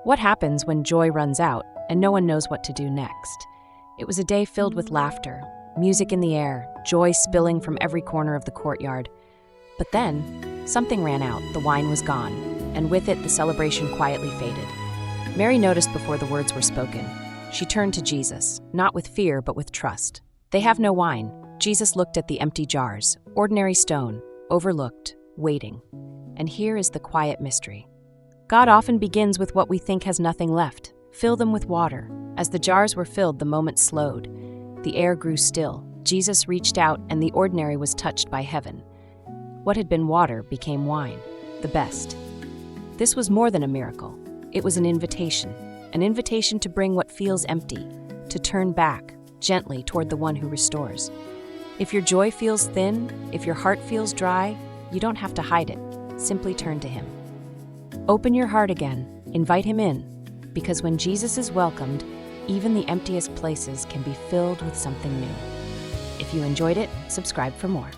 What happens when joy runs out and no one knows what to do next? It was a day filled with laughter, music in the air, joy spilling from every corner of the courtyard. But then, something ran out, the wine was gone, and with it the celebration quietly faded. Mary noticed before the words were spoken. She turned to Jesus, not with fear but with trust. "They have no wine." Jesus looked at the empty jars, ordinary stone, overlooked, waiting. And here is the quiet mystery. God often begins with what we think has nothing left. Fill them with water. As the jars were filled, the moment slowed. The air grew still. Jesus reached out, and the ordinary was touched by heaven. What had been water became wine, the best. This was more than a miracle. It was an invitation to bring what feels empty, to turn back, gently toward the one who restores. If your joy feels thin, if your heart feels dry, you don't have to hide it. Simply turn to him. Open your heart again, invite him in, because when Jesus is welcomed, even the emptiest places can be filled with something new. If you enjoyed it, subscribe for more.